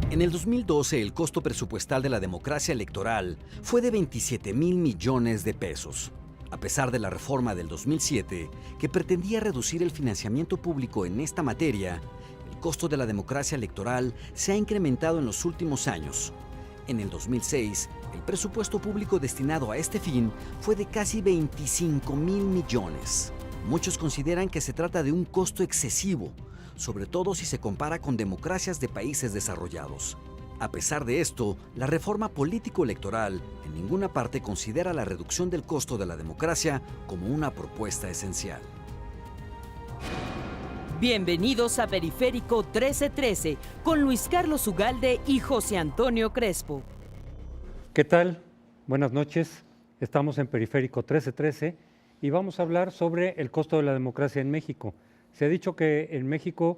En el 2012, el costo presupuestal de la democracia electoral fue de 27,000 millones de pesos. A pesar de la reforma del 2007, que pretendía reducir el financiamiento público en esta materia, el costo de la democracia electoral se ha incrementado en los últimos años. En el 2006, el presupuesto público destinado a este fin fue de casi 25,000 millones. Muchos consideran que se trata de un costo excesivo, sobre todo si se compara con democracias de países desarrollados. A pesar de esto, la reforma político-electoral en ninguna parte considera la reducción del costo de la democracia como una propuesta esencial. Bienvenidos a Periférico 1313 con Luis Carlos Ugalde y José Antonio Crespo. ¿Qué tal? Buenas noches. Estamos en Periférico 1313 y vamos a hablar sobre el costo de la democracia en México. Se ha dicho que en México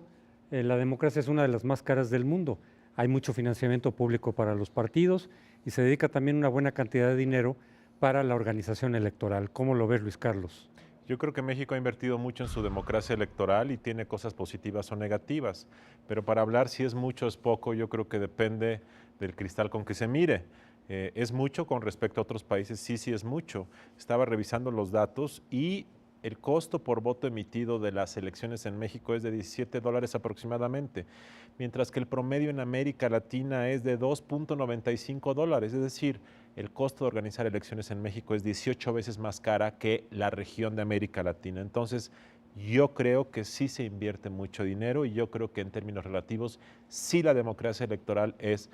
la democracia es una de las más caras del mundo. Hay mucho financiamiento público para los partidos y se dedica también una buena cantidad de dinero para la organización electoral. ¿Cómo lo ves, Luis Carlos? Yo creo que México ha invertido mucho en su democracia electoral y tiene cosas positivas o negativas, pero para hablar si es mucho o es poco, yo creo que depende del cristal con que se mire. ¿Es mucho con respecto a otros países? Sí es mucho. Estaba revisando los datos y el costo por voto emitido de las elecciones en México es de $17 aproximadamente, mientras que el promedio en América Latina es de $2.95, es decir, el costo de organizar elecciones en México es 18 veces más cara que la región de América Latina. Entonces, yo creo que sí se invierte mucho dinero y yo creo que en términos relativos sí la democracia electoral es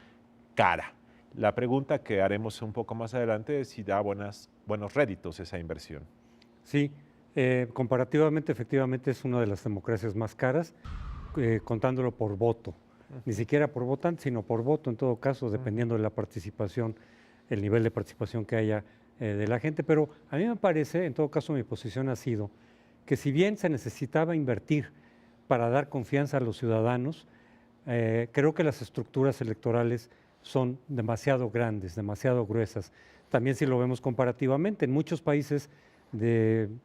cara. La pregunta que haremos un poco más adelante es si da buenos réditos esa inversión. Sí. Comparativamente, efectivamente, es una de las democracias más caras, contándolo por voto. Ni siquiera por votante, sino por voto, en todo caso, dependiendo de la participación, el nivel de participación que haya de la gente. Pero a mí me parece, en todo caso, mi posición ha sido que si bien se necesitaba invertir para dar confianza a los ciudadanos, creo que las estructuras electorales son demasiado grandes, demasiado gruesas. También si lo vemos comparativamente, en muchos países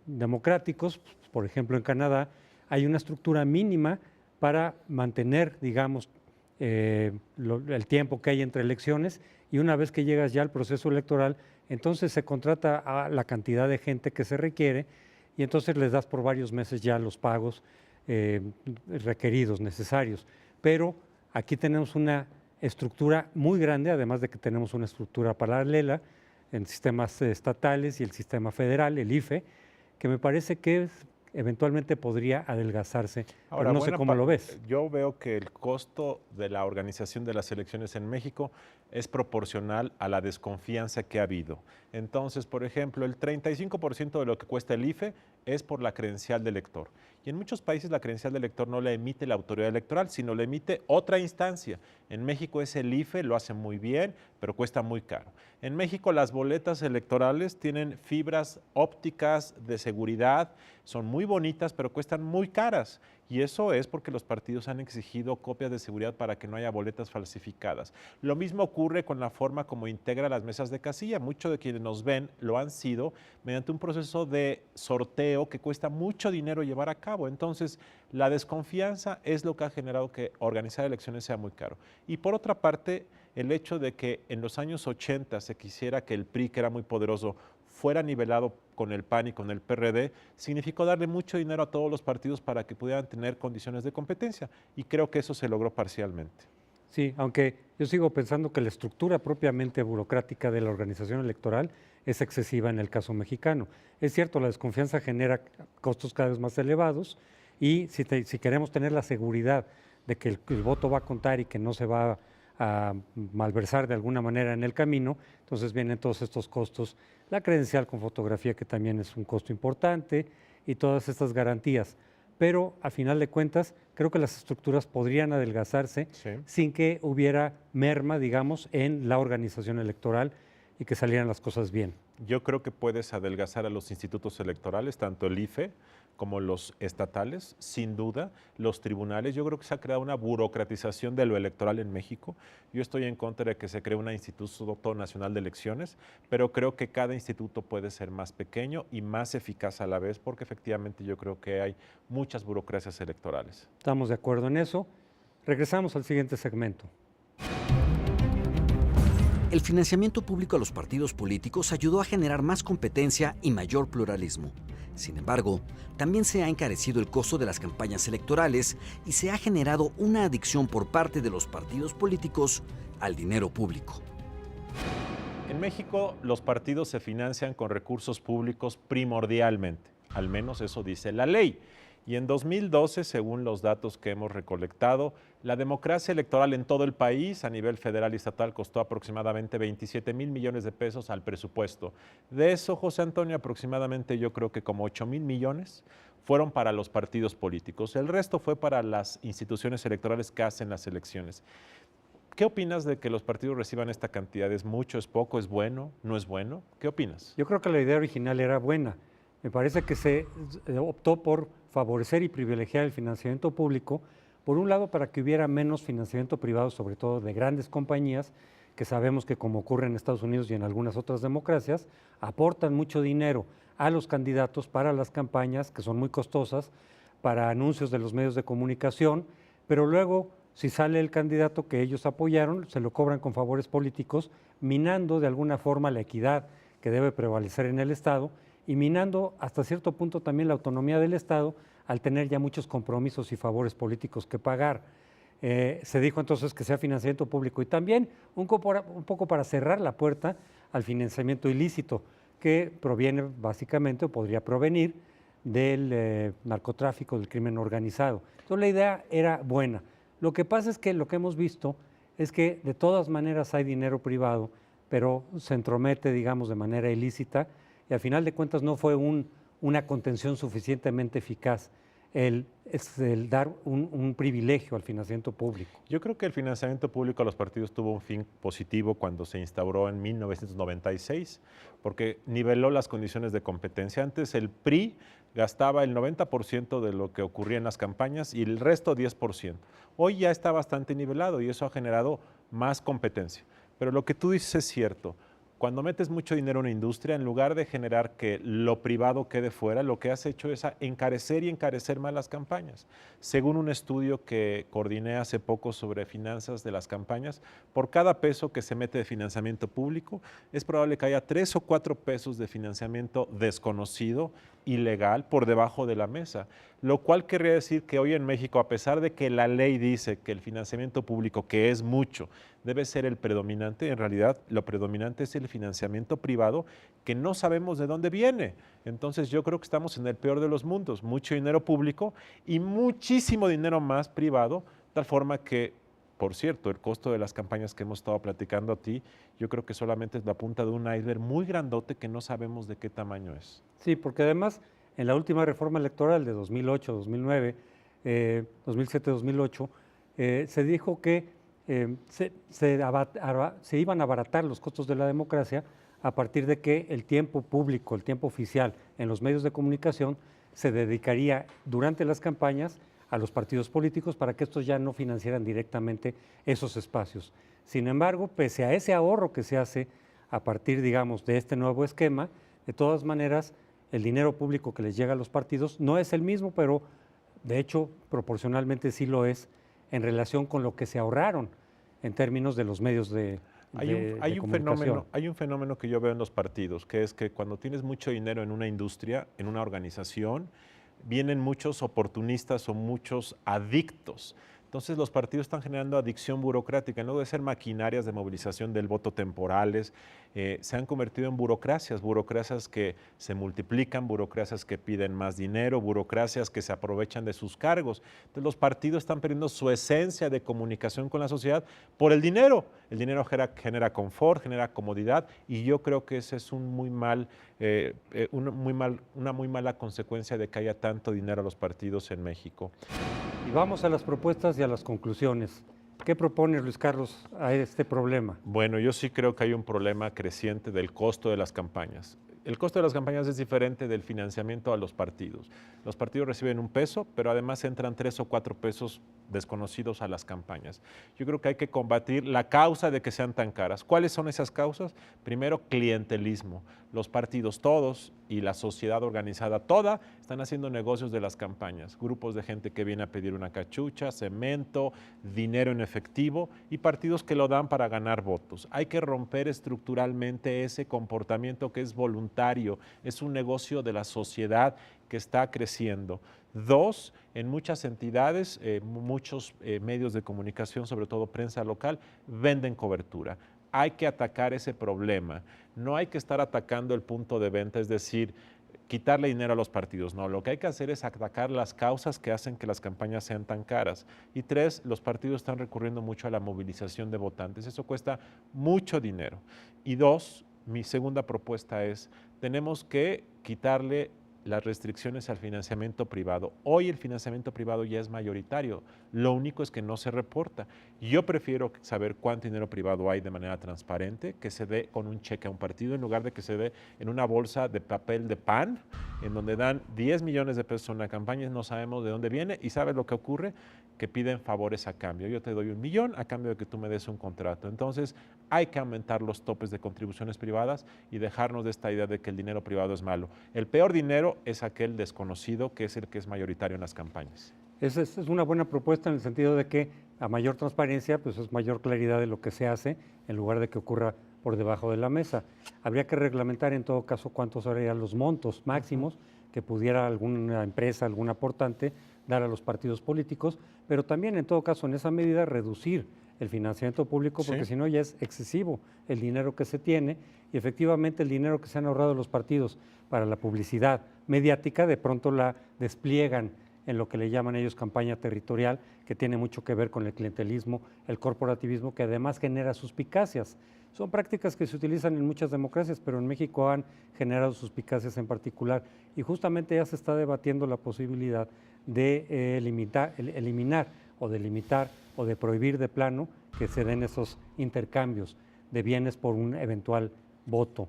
democráticos, por ejemplo en Canadá, hay una estructura mínima para mantener, digamos, el tiempo que hay entre elecciones, y una vez que llegas ya al proceso electoral, entonces se contrata a la cantidad de gente que se requiere y entonces les das por varios meses ya los pagos requeridos, necesarios. Pero aquí tenemos una estructura muy grande, además de que tenemos una estructura paralela en sistemas estatales y el sistema federal, el IFE, que me parece que eventualmente podría adelgazarse. Ahora, pero no sé cómo lo ves. Yo veo que el costo de la organización de las elecciones en México es proporcional a la desconfianza que ha habido. Entonces, por ejemplo, el 35% de lo que cuesta el IFE es por la credencial de elector. Y en muchos países la credencial de elector no la emite la autoridad electoral, sino la emite otra instancia. En México es el IFE, lo hace muy bien, pero cuesta muy caro. En México las boletas electorales tienen fibras ópticas de seguridad, son muy bonitas, pero cuestan muy caras. Y eso es porque los partidos han exigido copias de seguridad para que no haya boletas falsificadas. Lo mismo ocurre con la forma como integra las mesas de casilla. Muchos de quienes nos ven lo han sido mediante un proceso de sorteo que cuesta mucho dinero llevar a cabo. Entonces, la desconfianza es lo que ha generado que organizar elecciones sea muy caro. Y por otra parte, el hecho de que en los años 80 se quisiera que el PRI, que era muy poderoso, fuera nivelado con el PAN y con el PRD, significó darle mucho dinero a todos los partidos para que pudieran tener condiciones de competencia, y creo que eso se logró parcialmente. Sí, aunque yo sigo pensando que la estructura propiamente burocrática de la organización electoral es excesiva en el caso mexicano. Es cierto, la desconfianza genera costos cada vez más elevados, y si queremos tener la seguridad de que el voto va a contar y que no se va a malversar de alguna manera en el camino, entonces vienen todos estos costos, la credencial con fotografía, que también es un costo importante, y todas estas garantías. Pero a final de cuentas, creo que las estructuras podrían adelgazarse sin que hubiera merma, digamos, en la organización electoral y que salieran las cosas bien. Yo creo que puedes adelgazar a los institutos electorales, tanto el IFE como los estatales, sin duda, los tribunales. Yo creo que se ha creado una burocratización de lo electoral en México. Yo estoy en contra de que se cree un Instituto Nacional de Elecciones, pero creo que cada instituto puede ser más pequeño y más eficaz a la vez, porque efectivamente yo creo que hay muchas burocracias electorales. Estamos de acuerdo en eso. Regresamos al siguiente segmento. El financiamiento público a los partidos políticos ayudó a generar más competencia y mayor pluralismo. Sin embargo, también se ha encarecido el costo de las campañas electorales y se ha generado una adicción por parte de los partidos políticos al dinero público. En México, los partidos se financian con recursos públicos primordialmente, al menos eso dice la ley. Y en 2012, según los datos que hemos recolectado, la democracia electoral en todo el país, a nivel federal y estatal, costó aproximadamente 27,000 millones de pesos al presupuesto. De eso, José Antonio, aproximadamente yo creo que como 8,000 millones fueron para los partidos políticos. El resto fue para las instituciones electorales que hacen las elecciones. ¿Qué opinas de que los partidos reciban esta cantidad? ¿Es mucho, es poco, es bueno, no es bueno? ¿Qué opinas? Yo creo que la idea original era buena. Me parece que se optó por favorecer y privilegiar el financiamiento público, por un lado para que hubiera menos financiamiento privado, sobre todo de grandes compañías, que sabemos que, como ocurre en Estados Unidos y en algunas otras democracias, aportan mucho dinero a los candidatos para las campañas, que son muy costosas, para anuncios de los medios de comunicación, pero luego, si sale el candidato que ellos apoyaron, se lo cobran con favores políticos, minando de alguna forma la equidad que debe prevalecer en el Estado, y minando hasta cierto punto también la autonomía del Estado al tener ya muchos compromisos y favores políticos que pagar. Se dijo entonces que sea financiamiento público y también un poco para cerrar la puerta al financiamiento ilícito, que proviene básicamente o podría provenir del narcotráfico, del crimen organizado. Entonces la idea era buena. Lo que pasa es que lo que hemos visto es que de todas maneras hay dinero privado, pero se entromete, digamos, de manera ilícita, y al final de cuentas no fue una contención suficientemente eficaz el dar un privilegio al financiamiento público. Yo creo que el financiamiento público a los partidos tuvo un fin positivo cuando se instauró en 1996, porque niveló las condiciones de competencia. Antes el PRI gastaba el 90% de lo que ocurría en las campañas y el resto 10%. Hoy ya está bastante nivelado y eso ha generado más competencia. Pero lo que tú dices es cierto. Cuando metes mucho dinero en una industria, en lugar de generar que lo privado quede fuera, lo que has hecho es encarecer y encarecer más las campañas. Según un estudio que coordiné hace poco sobre finanzas de las campañas, por cada peso que se mete de financiamiento público, es probable que haya 3 o 4 pesos de financiamiento desconocido, ilegal, por debajo de la mesa. Lo cual querría decir que hoy en México, a pesar de que la ley dice que el financiamiento público, que es mucho, debe ser el predominante, en realidad lo predominante es el financiamiento privado, que no sabemos de dónde viene. Entonces yo creo que estamos en el peor de los mundos, mucho dinero público y muchísimo dinero más privado, tal forma que, por cierto, el costo de las campañas que hemos estado platicando a ti, yo creo que solamente es la punta de un iceberg muy grandote que no sabemos de qué tamaño es. Sí, porque además en la última reforma electoral de 2008, 2009, 2007, 2008, se dijo que se iban a abaratar los costos de la democracia a partir de que el tiempo público, el tiempo oficial en los medios de comunicación se dedicaría durante las campañas a los partidos políticos para que estos ya no financiaran directamente esos espacios. Sin embargo, pese a ese ahorro que se hace a partir, digamos, de este nuevo esquema, de todas maneras, el dinero público que les llega a los partidos no es el mismo, pero de hecho proporcionalmente sí lo es en relación con lo que se ahorraron en términos de los medios de comunicación. Hay un fenómeno que yo veo en los partidos, que es que cuando tienes mucho dinero en una industria, en una organización, vienen muchos oportunistas o muchos adictos. Entonces los partidos están generando adicción burocrática, en lugar de ser maquinarias de movilización del voto temporales, se han convertido en burocracias que se multiplican, burocracias que piden más dinero, burocracias que se aprovechan de sus cargos. Entonces los partidos están perdiendo su esencia de comunicación con la sociedad por el dinero. El dinero genera confort, genera comodidad y yo creo que ese es una muy mala consecuencia de que haya tanto dinero a los partidos en México. Y vamos a las propuestas y a las conclusiones. ¿Qué propone Luis Carlos a este problema? Bueno, yo sí creo que hay un problema creciente del costo de las campañas. El costo de las campañas es diferente del financiamiento a los partidos. Los partidos reciben un peso, pero además entran 3 o 4 pesos desconocidos a las campañas. Yo creo que hay que combatir la causa de que sean tan caras. ¿Cuáles son esas causas? Primero, clientelismo. Los partidos todos y la sociedad organizada toda están haciendo negocios de las campañas. Grupos de gente que viene a pedir una cachucha, cemento, dinero en efectivo y partidos que lo dan para ganar votos. Hay que romper estructuralmente ese comportamiento que es voluntario, es un negocio de la sociedad que está creciendo. 2, en muchas entidades, muchos medios de comunicación, sobre todo prensa local, venden cobertura. Hay que atacar ese problema. No hay que estar atacando el punto de venta, es decir, quitarle dinero a los partidos. No, lo que hay que hacer es atacar las causas que hacen que las campañas sean tan caras. Y 3, los partidos están recurriendo mucho a la movilización de votantes. Eso cuesta mucho dinero. Y 2, mi segunda propuesta es, tenemos que quitarle las restricciones al financiamiento privado. Hoy el financiamiento privado ya es mayoritario, lo único es que no se reporta. Yo prefiero saber cuánto dinero privado hay de manera transparente, que se dé con un cheque a un partido en lugar de que se dé en una bolsa de papel de pan, en donde dan 10 millones de pesos en una campaña y no sabemos de dónde viene y ¿sabes lo que ocurre? Que piden favores a cambio. Yo te doy 1 millón a cambio de que tú me des un contrato. Entonces hay que aumentar los topes de contribuciones privadas y dejarnos de esta idea de que el dinero privado es malo. El peor dinero es aquel desconocido que es el que es mayoritario en las campañas. Esa es una buena propuesta en el sentido de que a mayor transparencia pues es mayor claridad de lo que se hace en lugar de que ocurra por debajo de la mesa. Habría que reglamentar en todo caso cuántos serían los montos máximos que pudiera alguna empresa, algún aportante dar a los partidos políticos, pero también en todo caso en esa medida reducir el financiamiento público porque si no ya es excesivo el dinero que se tiene y efectivamente el dinero que se han ahorrado los partidos para la publicidad mediática de pronto la despliegan en lo que le llaman ellos campaña territorial, que tiene mucho que ver con el clientelismo, el corporativismo, que además genera suspicacias. Son prácticas que se utilizan en muchas democracias, pero en México han generado suspicacias en particular y justamente ya se está debatiendo la posibilidad de eliminar o de limitar o de prohibir de plano que se den esos intercambios de bienes por un eventual voto.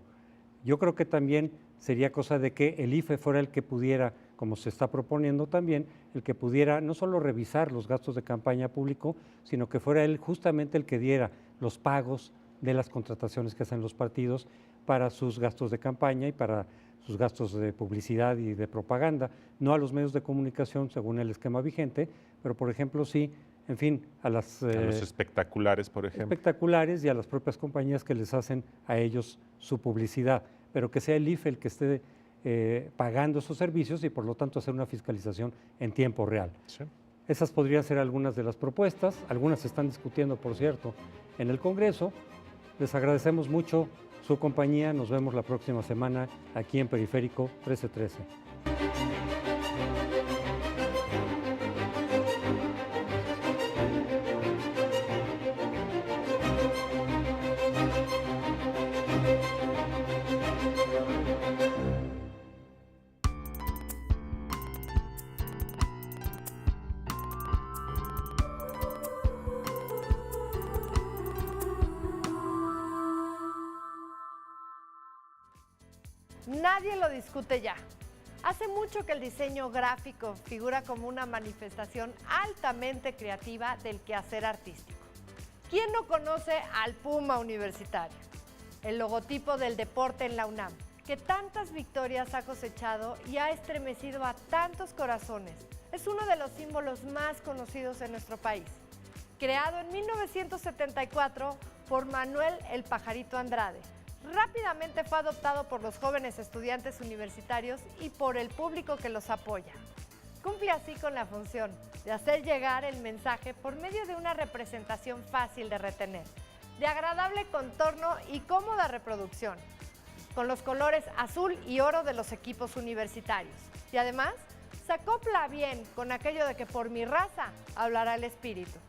Yo creo que también sería cosa de que el IFE fuera el que pudiera, como se está proponiendo también, el que pudiera no solo revisar los gastos de campaña público, sino que fuera él justamente el que diera los pagos de las contrataciones que hacen los partidos para sus gastos de campaña y para sus gastos de publicidad y de propaganda, no a los medios de comunicación según el esquema vigente, pero por ejemplo sí, en fin, a los espectaculares, por ejemplo. Espectaculares y a las propias compañías que les hacen a ellos su publicidad, pero que sea el IFE el que esté pagando esos servicios y por lo tanto hacer una fiscalización en tiempo real. Sí. Esas podrían ser algunas de las propuestas, algunas se están discutiendo, por cierto, en el Congreso. Les agradecemos mucho su compañía, nos vemos la próxima semana aquí en Periférico 1313. Nadie lo discute ya. Hace mucho que el diseño gráfico figura como una manifestación altamente creativa del quehacer artístico. ¿Quién no conoce al Puma Universitario? El logotipo del deporte en la UNAM, que tantas victorias ha cosechado y ha estremecido a tantos corazones. Es uno de los símbolos más conocidos en nuestro país. Creado en 1974 por Manuel el Pajarito Andrade, rápidamente fue adoptado por los jóvenes estudiantes universitarios y por el público que los apoya. Cumple así con la función de hacer llegar el mensaje por medio de una representación fácil de retener, de agradable contorno y cómoda reproducción, con los colores azul y oro de los equipos universitarios. Y además, se acopla bien con aquello de que por mi raza hablará el espíritu.